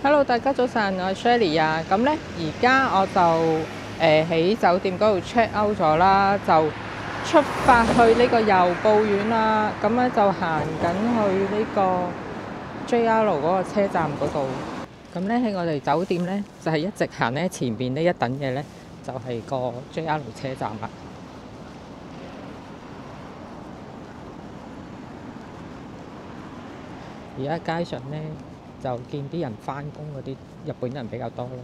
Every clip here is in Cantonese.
Hello，大家早晨，我係 Shelly 啊。咁呢，而家我就喺酒店嗰度 check out 咗啦，就出發去呢個由布院啦。咁咧就行緊去呢個 JR 嗰個車站嗰度。咁呢，喺我哋酒店呢，就係一直行呢前邊呢一等嘅呢，就係個 JR 車站啦。而家街上呢，就見啲人返工嗰啲日本人比較多咯，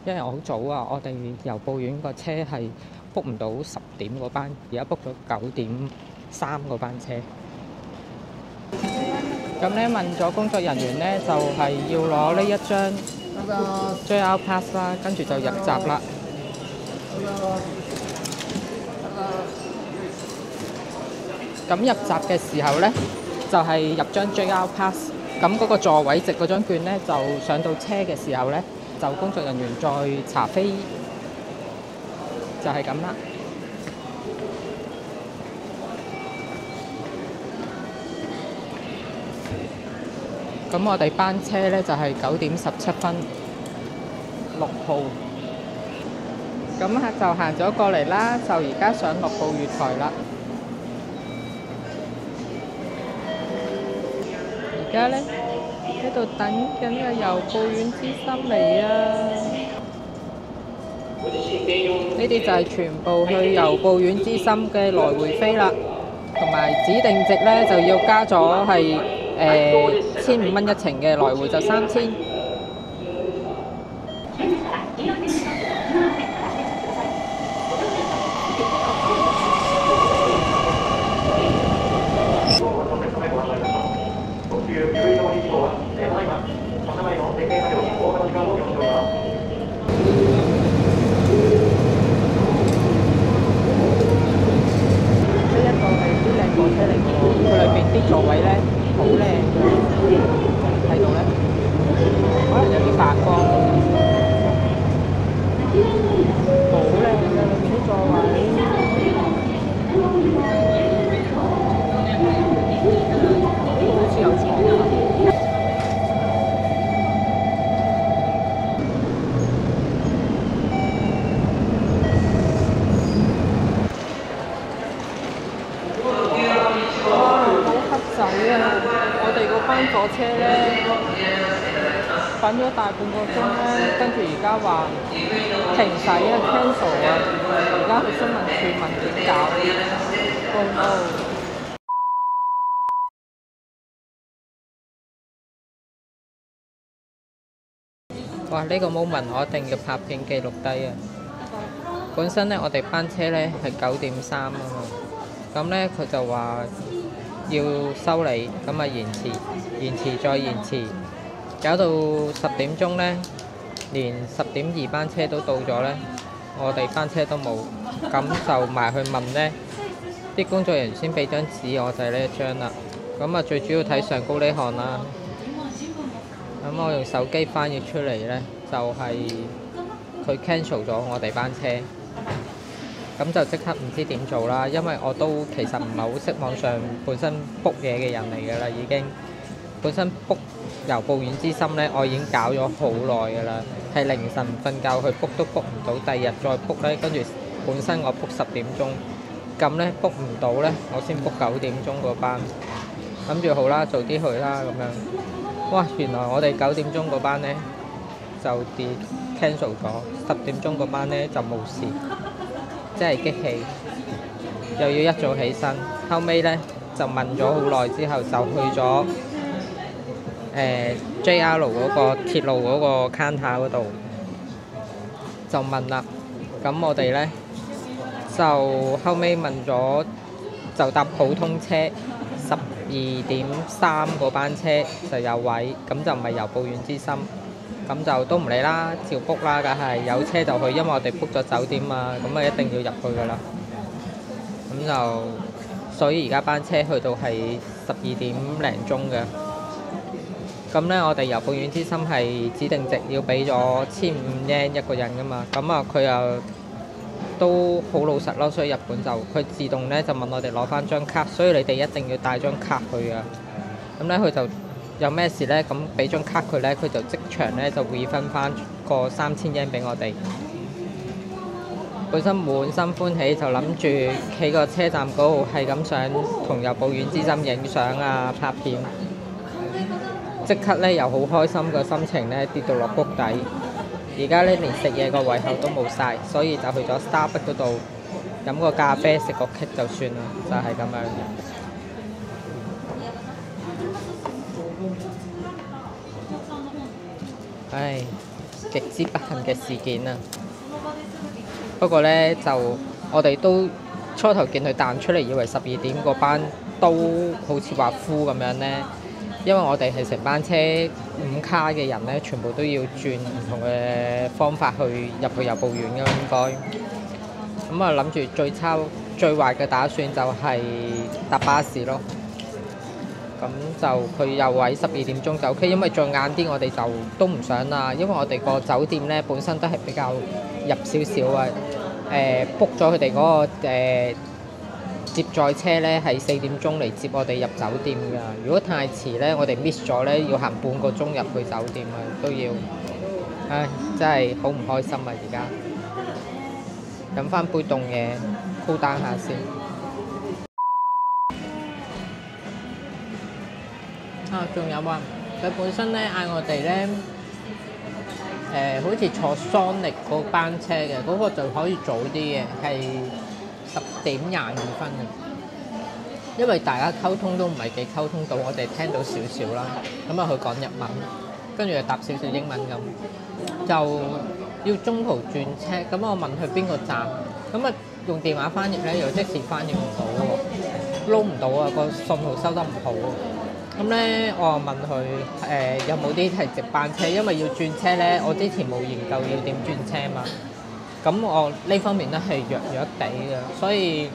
因為我好早啊，我哋由布院個車係 book 唔到10點嗰班，而家 book 咗9點3嗰班車。咁咧問咗工作人員咧，就係要攞呢一張 JR Pass 啦，跟住就入閘啦。咁入閘嘅時候咧，就係入張 JR Pass。咁嗰個座位值嗰張券咧，就上到車嘅時候咧，就工作人員再查飛，就係咁啦。咁我哋班車咧就係9點17分6號，咁就行咗過嚟啦，就而家上6號月台啦。而家咧喺度等緊嘅由布院之心嚟啊！呢啲就係全部去由布院之心嘅來回飛啦，同埋指定值咧就要加咗係1500蚊一程嘅，來回就3000。佢裏邊啲座位咧好靚嘅，睇到咧，可能有啲反光，好靚嘅裏邊啲座位，好似有床咁。我哋嗰班火車咧等咗大半個鐘咧，跟住而家話停駛啊 cancel 啊，而家去新聞處問點搞？Oh no！哇！呢個 moment 我一定要拍片記錄低啊！本身咧我哋班車咧係9點3啊嘛，咁咧佢就話要修理，咁啊延遲再延遲，搞到10點鐘咧，連10點2班車都到咗咧，我哋班車都冇，咁就埋去問咧，啲工作人員先俾張紙我，就係呢一張啦。咁啊最主要睇上高呢項啦，咁我用手機翻譯出嚟咧，就係佢 cancel 咗我哋班車。咁就即刻唔知點做啦，因為我都其實唔係好識網上本身 book 嘢嘅人嚟㗎啦，已經本身 book 由布院之心咧，我已經搞咗好耐㗎啦，係凌晨瞓覺去 book 都 book 唔到，第二日再 book 咧，跟住本身我 book 10點鐘，咁咧 book 唔到咧，我先 book 9點鐘嗰班，諗住好啦，早啲去啦咁樣。哇！原來我哋9點鐘嗰班咧就cancel 咗，10點鐘嗰班咧就冇事。真係激氣，又要一早起身，後尾咧就問咗好耐之後，就去咗JR 嗰個鐵路嗰個 counter 嗰度，就問啦。咁我哋咧就後尾問咗，就搭普通車12點3嗰班車就有位，咁就唔係由布院之心。咁就都唔理啦，照 book 啦，梗係有車就去，因為我哋 book 咗酒店啊，咁啊一定要入去噶啦。咁就所以而家班車去到係12點零鐘嘅。咁咧，我哋由布院之心係指定值要俾咗1500 yen 一個人噶嘛。咁啊，佢又都好老實咯，所以日本就佢自動咧就問我哋攞翻張卡，所以你哋一定要帶張卡去啊。咁咧佢就有咩事咧，咁俾張卡佢咧，佢就即場咧就refund翻個3000日圓俾我哋。本身滿心歡喜，就諗住企個車站嗰度係咁想同由布院之心影相啊、拍片，即刻咧又好開心個心情咧跌到落谷底。而家咧連食嘢個胃口都冇晒，所以就去咗 Starbucks 嗰度飲個咖啡、食個 cake 就算啦，就係咁樣。唉，極之不幸嘅事件啊！不過咧，就我哋都初頭見佢彈出嚟，以為12點嗰班都好似話 full 咁樣咧，因為我哋係成班車5卡嘅人咧，全部都要轉唔同嘅方法入去由布院嘅應該。咁啊，諗住最壞嘅打算就係搭巴士咯。咁就佢又喺12點鐘就 OK，因為再晏啲我哋就都唔想啦，因為我哋個酒店咧本身都係比較入少少啊。book 咗佢哋嗰個接載車咧係4點鐘嚟接我哋入酒店㗎。如果太遲咧，我哋 miss 咗咧，要行半個鐘入去酒店啊，都要。唉，真係好唔開心啊！而家飲翻杯凍嘢 cool down 下先。仲有啊！佢本身咧嗌我哋咧，好似坐 Sonic 嗰班車嘅，嗰個就可以早啲嘅，係10點22分嘅。因為大家溝通都唔係幾溝通到，我哋聽到少少啦。咁啊，佢講日文，跟住又答少少英文咁，就要中途轉車。咁我問佢邊個站，咁啊用電話翻譯咧，又即時翻譯唔到喎，撈唔到啊，個信號收得唔好。咁咧，我又問佢有冇啲係直班車，因為要轉車咧，我之前冇研究要點轉車嘛。咁我呢方面咧係弱地嘅，所以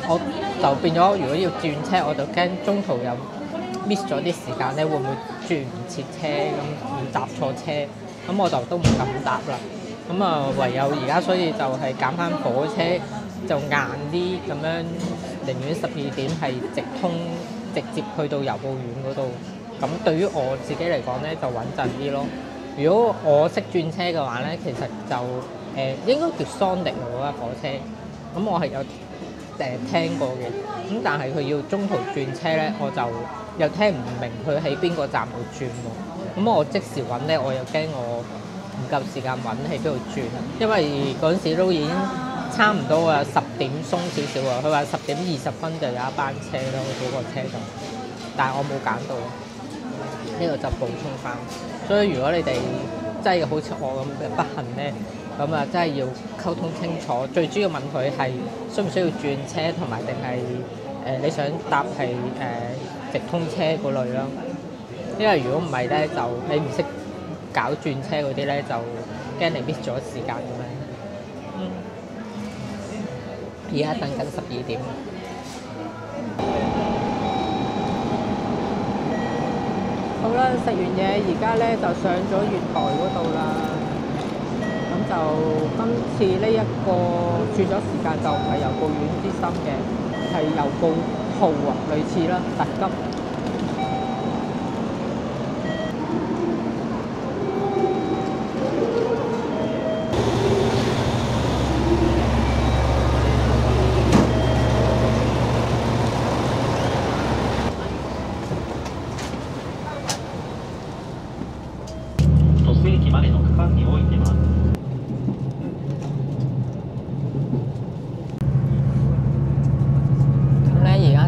我就變咗，如果要轉車，我就驚中途又 miss 咗啲時間咧，會唔會轉唔切車咁，唔搭錯車，咁我就都唔敢搭啦。咁啊，唯有而家所以就係揀翻火車，就晏啲咁樣，寧願12點係直接去到由布院嗰度，咁對於我自己嚟講咧就穩陣啲咯。如果我識轉車嘅話咧，其實就應該叫 Sonic 嗰架火車，咁我係有聽過嘅，咁但係佢要中途轉車咧，我就又聽唔明佢喺邊個站度轉喎。咁我即時揾咧，我又驚我唔夠時間揾喺邊度轉，因為嗰陣時都已經差唔多啊，10點鬆少少啊。佢話10點20分就有一班車咯，嗰個車站，但係我冇揀到，呢個就補充翻。所以如果你哋真係好似我咁嘅不幸咧，咁啊真係要溝通清楚。最主要問佢係需唔需要轉車，同埋定係你想搭係直通車嗰類咯。因為如果唔係咧，就你唔識搞轉車嗰啲咧，就驚你 miss 咗時間咁樣。而家等緊12點。好啦，食完嘢，而家咧就上咗月台嗰度啦。咁就今次呢一個住咗時間就唔係由布院之心嘅，係由布號啊，類似啦，特急。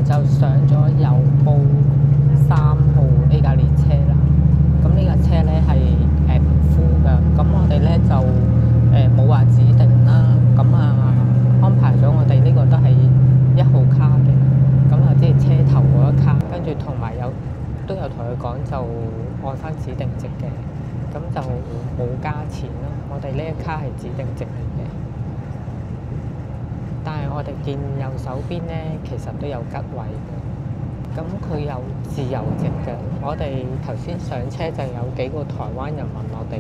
就上咗由布3號呢架列車啦。咁呢架車咧係唔 full 㗎。咁我哋咧就冇話指定啦。咁安排咗我哋呢個都係1號卡嘅。咁即係車頭嗰一卡，跟住同埋都有同佢講就按翻指定席嘅。咁就冇加錢咯。我哋呢一卡係指定席嚟嘅。但係我哋見右手邊咧，其實都有吉位嘅。咁佢有自由席嘅。我哋頭先上車就有幾個台灣人問我哋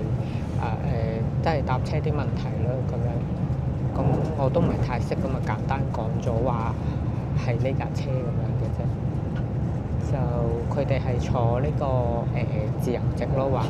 即係搭車啲問題啦咁樣。咁我都唔係太識，咁簡單講咗話係呢架車咁樣嘅啫。就佢哋係坐呢、個自由席咯話。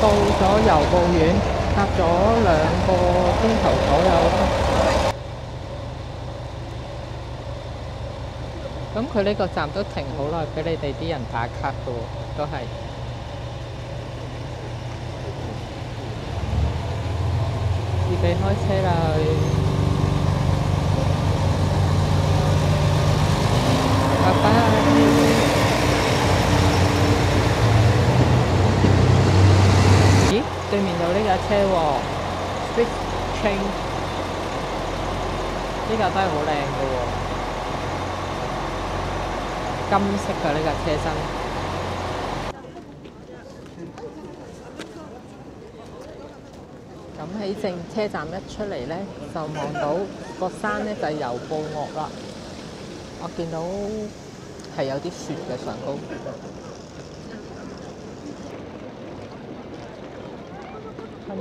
到咗郵報院，搭咗2個鐘頭左右啦。咁佢呢個站都停好耐，俾你哋啲人打卡嘅喎，都係。預備開車啦！拜拜。對面有呢架車喎 ，Swiss Train， 呢架都係好靚嘅喎，金色嘅呢架車身。咁喺正車站一出嚟咧，就望到個山咧就係郵報岳啦。我見到係有啲雪嘅上高。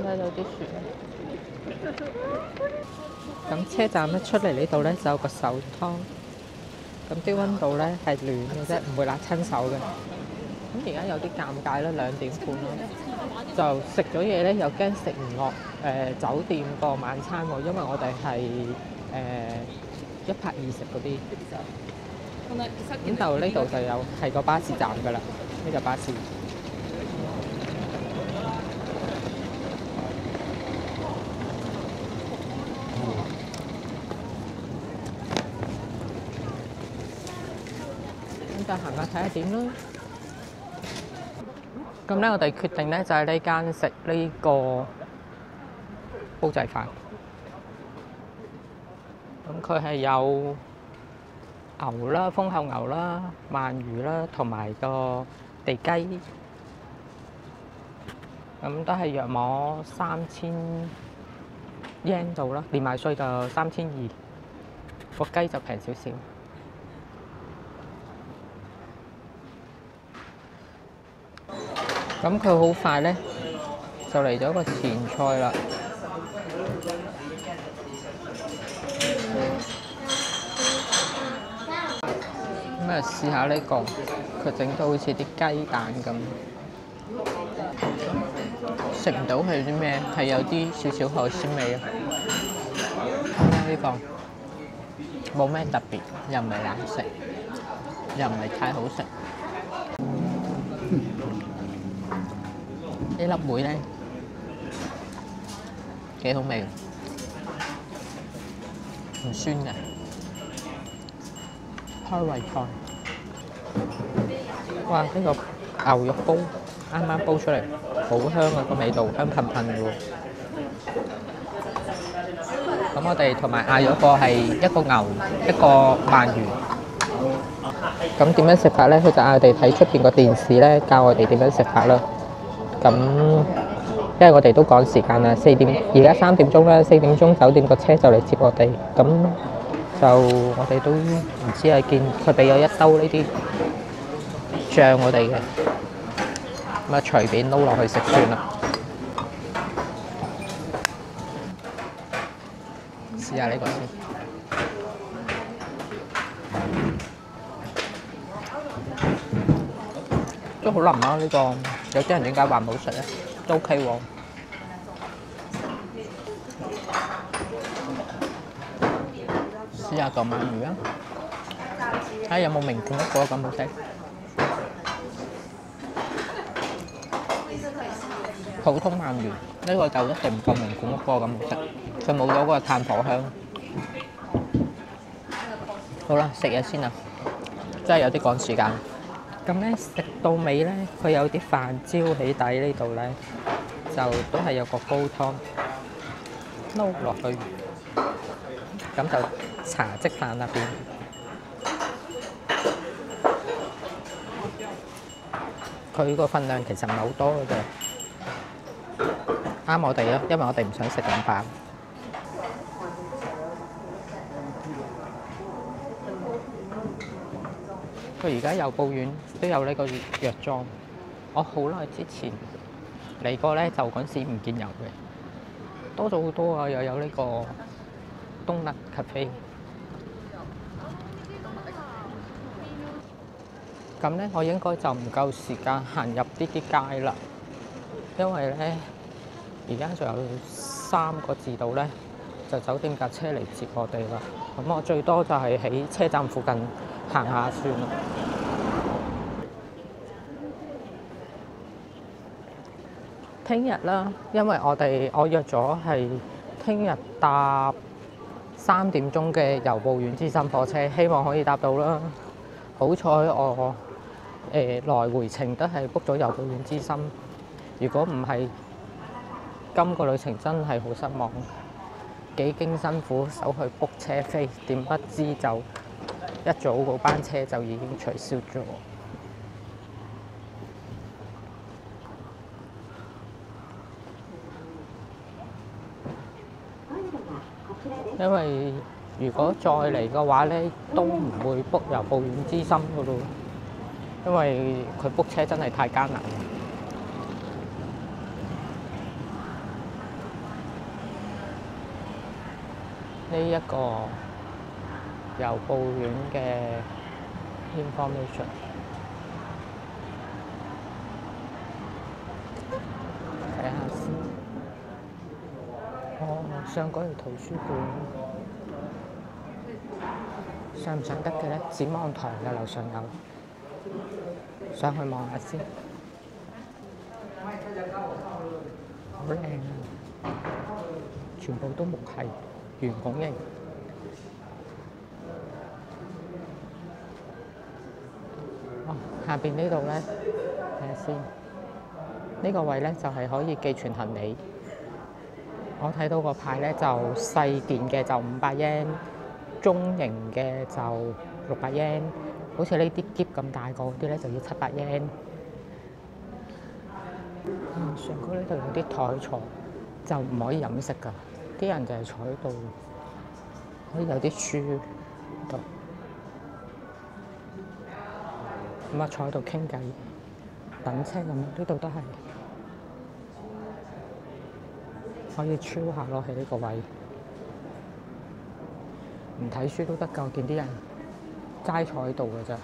睇到啲雪啊！咁車站一出嚟呢度咧就有個手湯，咁啲溫度咧係暖嘅啫，唔會辣親手嘅。咁而家有啲尷尬啦，2點半咯，就食咗嘢咧又驚食唔落酒店個晚餐喎，因為我哋係120嗰啲。咁就呢度就有係個巴士站㗎啦，呢個巴士。就行下睇下點咯。咁咧，我哋決定咧就喺呢間食呢個煲仔飯。咁佢係有牛啦、豐厚牛啦、鰻魚啦，同埋個地雞。咁都係約摸3000 yen 度啦，連埋稅就3200，個雞就平少少。咁佢好快咧，就嚟咗個前菜啦。咁啊，試下呢個，佢整到好似啲雞蛋咁，食唔到係啲咩？係有啲少少海鮮味啊。呢個冇咩特別，又唔係難食，又唔係太好食。呢粒梅咧幾好味，唔酸嘅，開胃菜。哇！呢個牛肉煲啱啱煲出嚟，好香啊個味道，香噴噴嘅喎。咁我哋同埋嗌咗個係一個牛，一個鰻魚。咁點樣食法咧？佢就嗌我哋睇出邊個電視咧，教我哋點樣食法啦。咁，因為我哋都趕時間啦，4點，而家3點鐘啦，4點鐘酒店個車就嚟接我哋，咁就我哋都唔知係見佢俾咗一兜呢啲醬我哋嘅，咁啊隨便撈落去食算啦。試下呢個先，都好腍啊呢個。有啲人點解話唔好食咧？都 OK 喎。試下個鰻魚啊！睇下有冇名冠一個咁好食。普通鰻魚呢個就一定唔夠名冠一個咁好食，佢冇咗嗰個炭火香。好啦，食嘢先啦，真係有啲趕時間。咁咧食到尾咧，佢有啲飯焦起底呢度咧，就都係有個煲湯撈落去，咁就茶即飯啦變。佢個份量其實唔係好多嘅啫。啱我哋咯，因為我哋唔想食咁飽。佢而家郵報院都有呢個藥妝，我好耐之前嚟過咧，就嗰陣時唔見有嘅，多咗好多啊！又有呢個冬甩咖啡。咁咧，我應該就唔夠時間行入呢啲街啦，因為咧而家仲有3個字度咧，就酒店架車嚟接我哋啦。咁我最多就係喺車站附近行下算啦。聽日啦，因為我約咗係聽日搭3點鐘嘅由步遠之森火車，希望可以搭到啦。好彩我來回程都係 book 咗由步遠之森，如果唔係，今個旅程真係好失望，幾經辛苦手去 book 車飛，點不知就一早嗰班車就已經取消咗。因為如果再嚟嘅話咧，都唔會 book 由步遠之森噶咯，因為佢 book 車真係太艱難。呢一個由步遠嘅 information， 睇下先。上嗰條圖書館上唔上得嘅咧？展望台嘅樓上有，上去望下先。好靚啊！全部都木係圓拱形。下邊呢度咧，睇下先。呢個位咧就係可以寄存行李。我睇到個牌咧就細件嘅就500 yen， 中型嘅就600 yen， 好似呢啲篋咁大個嗰啲咧就要700 yen。上高呢度有啲台坐，就唔可以飲食㗎，啲人就係坐喺度，可以有啲書度，咁啊坐喺度傾偈、等車咁，呢度都係。可以超下咯，喺呢個位，唔睇書都得㗎。我見啲人齋坐喺度㗎咋。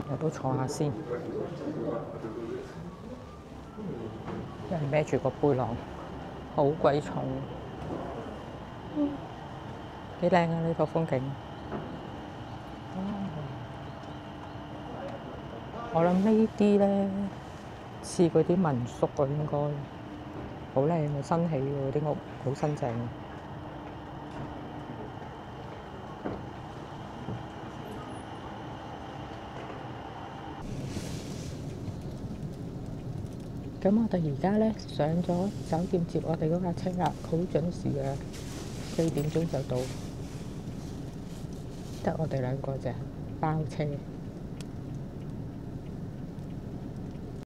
我都坐下先，因為孭住個背囊，好鬼重。幾靚啊！呢個風景。我諗呢啲咧似嗰啲民宿啊，應該好靚啊，新起喎啲屋，好新淨。咁我哋而家咧上咗酒店接我哋嗰架車啦，好準時啊，4點鐘就到，得我哋2個啫，包車。